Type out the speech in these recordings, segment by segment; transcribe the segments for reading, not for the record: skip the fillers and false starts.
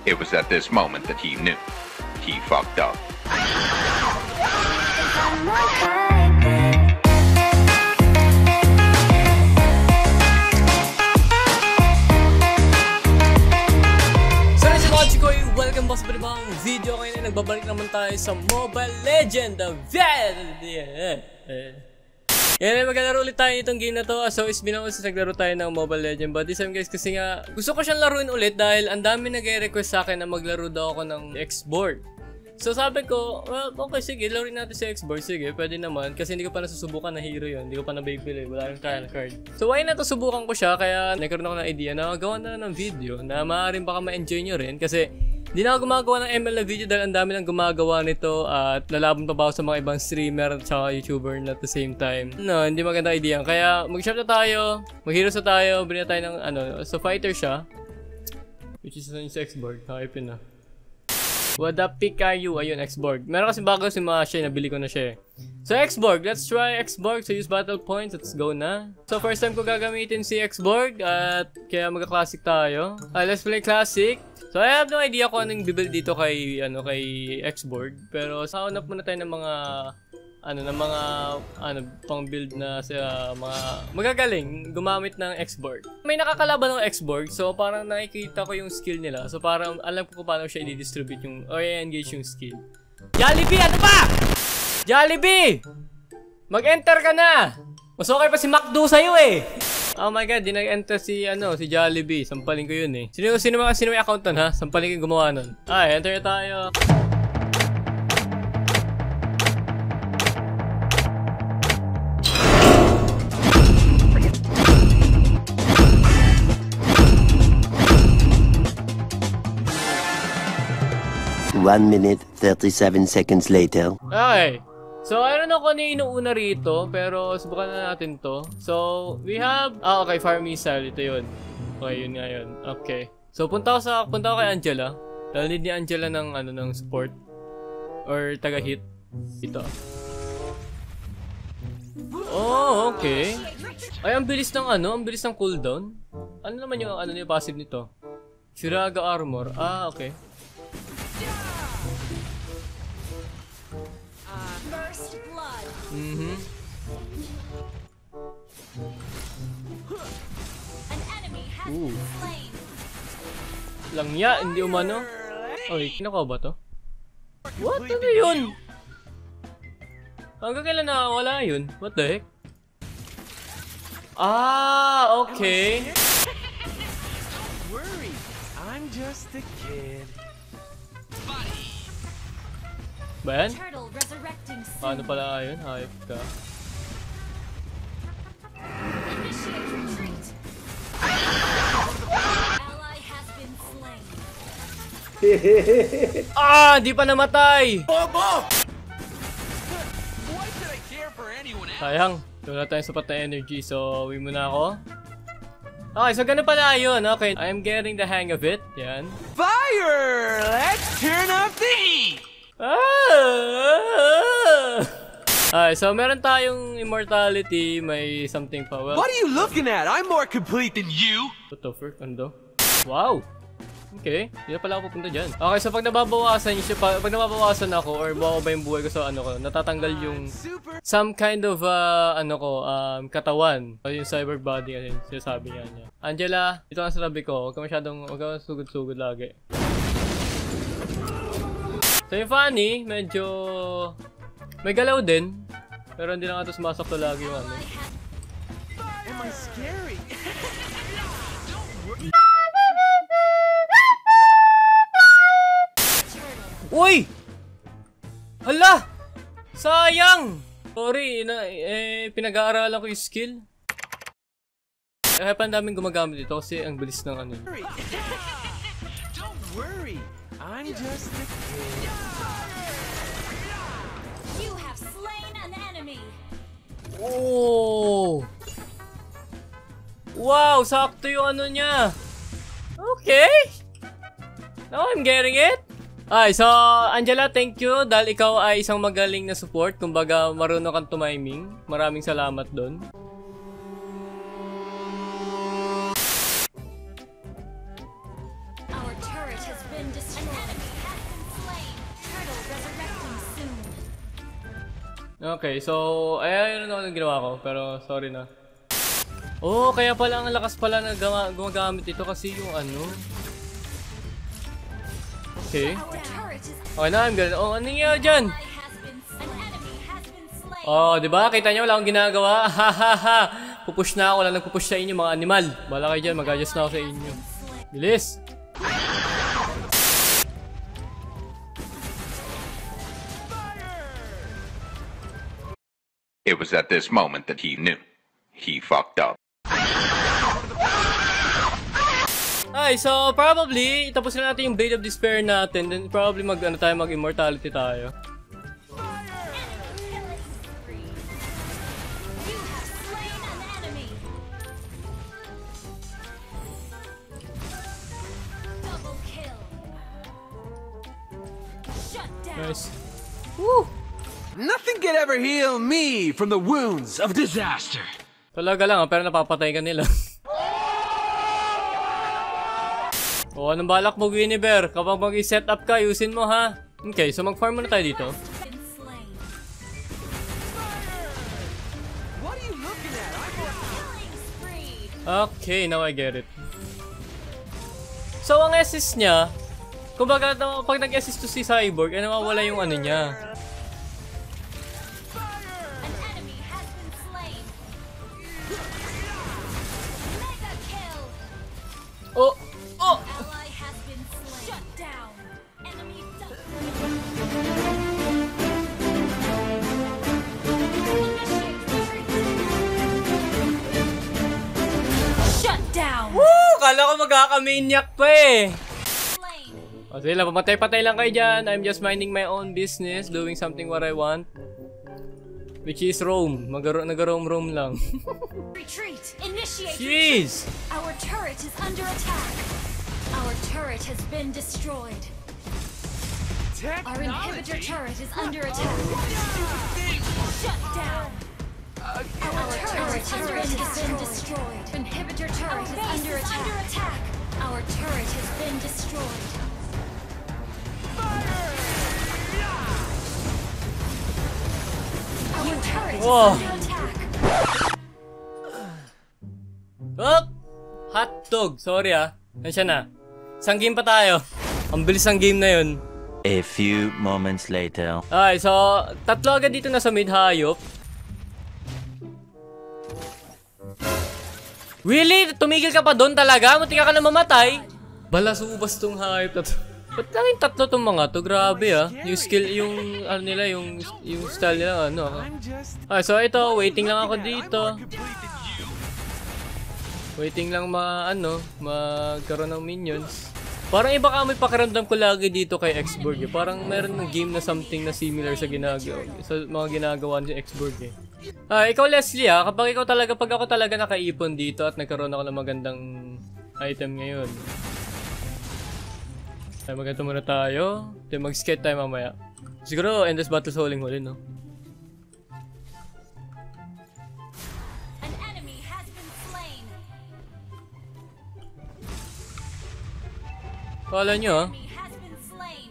It was at this moment that he knew. He fucked up. Welcome back sa panibang video. Ngayon ay nagbabalik naman tayo sa Mobile Legends. Yan ay maglalaro ulit tayo itong game na to. So it's been since naglaro tayo ng Mobile Legends. But this time guys, kasi nga gusto ko siyang laruin ulit dahil ang dami nag-request sa akin na maglaro daw ako ng X-Board. So sabi ko, well, okay sige, laruin natin sa X-Board. Sige, pwede naman. Kasi hindi ko pa nasusubukan na hero yun. Hindi ko pa na-bibili. Wala yung trial card. So why not subukan ko siya? Kaya nagkaroon ako ng idea na gawa na ng video na maaaring baka ma-enjoy nyo rin. Kasi hindi na ako gumagawa ng ML na video dahil ang dami nang gumagawa nito. At lalaban pa ba ako sa mga ibang streamer at saka YouTuber na at the same time. No, hindi maganda idea. Kaya mag-shop na tayo. Mag-heroes na tayo. Bili na tayo ng ano. So fighter siya. Which is yung X-Board. Hype na. What the pick are you? Ayun, X-Borg. Meron kasi bago si Masha, nabili ko na siya eh. So X-Borg, let's try X-Borg. So use battle points, let's go na. So first time ko gagamitin si X-Borg at kaya magka-classic tayo. Let's play classic. So I have no idea kung anong bibuild dito kay X-Borg. Pero sa una muna tayo ng mga pang build na sa mga magagaling gumamit ng X-Borg. May nakakalaban ng X-Borg, so parang nakikita ko yung skill nila. So parang alam ko kung paano siya i-distribute yung or i-engage yung skill. Jollibee, ano ba? Jollibee! Mag-enter ka na! Mas okay pa si McDo sa'yo eh! Oh my god, di nag-enter si Jollibee. Sampalin ko yun eh. Sino may account nun ha? Sampalin ko yung gumawa nun. Ay, enter na tayo. One minute, 37 seconds later. Okay. So, I don't know kung ano yung inuuna rito, pero subukan na natin to. So, we have... okay, Fire Missile. Ito yun. Okay, yun nga yun. Okay. So, punta ako kay Angela. Dahil need ni Angela ng support. Or taga-hit. Ito. Oh, okay. Ay, ang bilis ng ang bilis ng cooldown. Ano naman yung yung passive nito? Shuraga Armor. Ah, okay. First blood. An enemy has been slain. Langya, hindi umano. Oy, kinukuha ba to? What? Ano yun? Hanggang kailan wala yun? What the heck? Ah, okay. Don't worry, I'm just a kid. Ba yan? Turtle resurrecting soon. Paano pala yun? Hayop ka. Initiate retreat. Ally has been slain. Ah! Di pa namatay! Bobo! Why should I care for anyone else? Sayang. Wala tayong sapat na energy. So, uwi muna ako. Okay, so ganun pala yun. Okay, I'm getting the hang of it. Yan. Fire! Let's turn up the heat! Alright, so meron tayong immortality, may something pa. Well, What are you looking at? I'm more complete than you! what the fuck? Ano? Wow! Okay, hindi na pala ako pupunta dyan. Okay, so pag nababawasan ako or bababa yung buhay ko sa natatanggal yung some kind of katawan. O yung cyber body kasi sinasabi niya. Angela, ito ang sabi ko, huwag ka sugod-sugod lagi. So yung Fanny, medyo may galaw din. Pero hindi lang ito sumasakto lagi yung Am I scary? Uy! Hala! Sayang! Sorry, pinag-aaralan ko yung skill. Kaya pa ang daming gumagamit dito kasi ang bilis ng Don't worry, I'm just a kid. You have slain an enemy. Oh! Wow! Sakto yung niya! Okay! Now I'm getting it! Ay, so Angela, thank you dahil ikaw ay isang magaling na support. Kumbaga, marunong kang tumiming. Maraming salamat doon. Our turret has been destroyed. Okay, so, ayun ako ng ginawa ko, pero sorry na. Oh, kaya pala ang lakas pala na gumagamit ito kasi yung ano. Okay. Our turret is Okay na, I'm good. Oh, ano nga dyan? an enemy has been slain. Oh, di ba? Kita nyo, wala akong ginagawa. Hahaha. Pupush na ako, wala nagpupush sa inyo, mga animal. Bala kayo dyan, mag-adjust na ako sa inyo. Bilis! It was at this moment that he knew. He fucked up. Ay, so probably, tapos na natin yung Blade of Despair natin. Then probably mag-immortality tayo. Killing spree. You have slain an enemy. Double kill. Shut down. Nice. Woo! Nothing can ever heal me from the wounds of disaster. Talaga lang, pero napapatay ka nila. O, anong balak mo, Guinevere? Kapag mag-set up ka, ayusin mo, ha? Okay, so mag-farm muna tayo dito. Been slain. What are you looking at? Killing spree. Okay, now I get it. So, ang assist niya, kumbaga, pag nag-assist to si Cyborg, ay nawawala yung ano niya. An enemy has been slain. Mega kill. Oh! Oh! Ally has been slain. Shut down. Enemy double. Initiate retreat. Shut down. Woo! Kala ko magkaka-maniac pa eh! Slain. O, sige lang, pamatay-patay lang kayo dyan. I'm just minding my own business, doing something what I want. Which is roam. Nag-roam lang. Retreat. Initiate. Jeez! Our turret is under attack. Our turret has been destroyed. Our inhibitor turret is under attack. Shut down. Our turret has been destroyed. Inhibitor turret is under attack. Our turret has been destroyed. Our turret is Whoa. under attack. Oh! Hotdog! Sorry Nasya na. Isang game pa tayo. Ang bilis ng game na yun. A few moments later. Okay, so tatlo agad dito na sa mid hayop. Really? Tumigil ka pa doon talaga? Munti ka na mamatay? Balasubas tong hayop na to. Ba't lang tatlo tong mga to? Grabe Yung skill, yung ano nila, yung style nila, ano. Okay, so ito, waiting lang ako dito. Waiting lang magkaroon ng minions. Parang iba ka may pakiramdam ko lagi dito kay Xborg eh. Parang meron ng game na something na similar sa mga ginagawa ni Xborg eh. Ikaw Leslie pag ako talaga nakaipon dito at nagkaroon ako ng magandang item ngayon. Ay, maganda muna tayo. Mag-skate tayo mamaya. Siguro endless battle sa huling huli, no? An enemy has been slain. Kala nyo Enemy has been slain.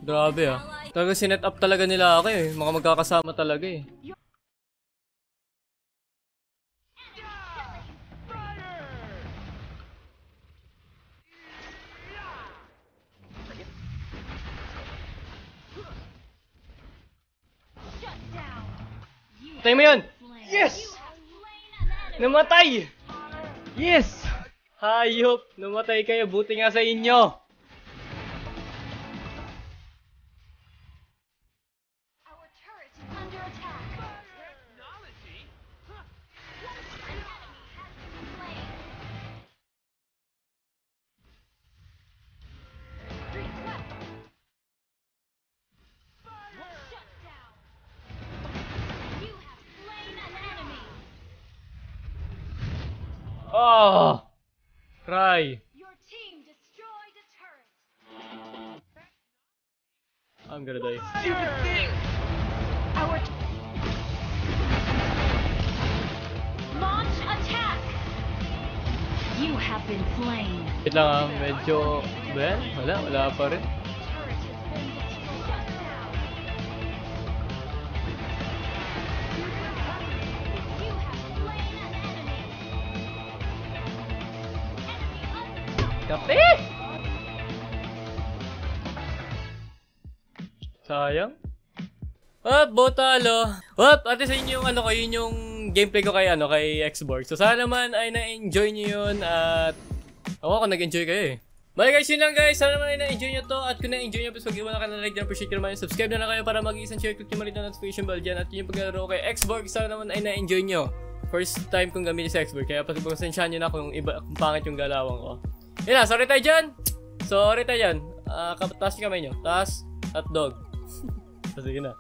Grabe Talaga sinet up talaga nila ako eh. Mga magkakasama talaga eh. Shut down. Patay mo yun! Slain. Yes! You have slain an enemy. Namatay! Yes! Hayop! Namatay kayo. Buti nga sa inyo. Our turret is under attack. Technology? An enemy has been slain. Request. Shut down. You have slain an enemy. Oh! Cry. Your team destroyed a turret. I'm gonna die. Stupid thing! Our launch attack. You have been slain. Wait lang medyo... Ben? Wala pa rin. Turret has been destroyed. Shut down. Kape! Sayang. Botalo. Ate sa inyo yung ano ko, yun yung gameplay ko kay Xbox. So sana naman ay na-enjoy niyo yun at ako nag-enjoy kayo eh. Bye guys, yun lang guys. Sana naman ay na-enjoy nyo to. At kung na-enjoy nyo, please mag-iwan na kayo ng like dyan. Appreciate nyo naman. Subscribe na lang kayo para mag-isang share. Click nyo malit na notification bell dyan. At yun yung paglalaro ko kay Xbox. Sana naman ay na-enjoy nyo. First time kong gamitin sa Xbox. Kaya pasensyahan nyo na kung pangit yung galawang ko. Yun na, sorry tayo dyan. Sorry tayo dyan. Taas nyo kamay nyo. Taas at dog. Sige na.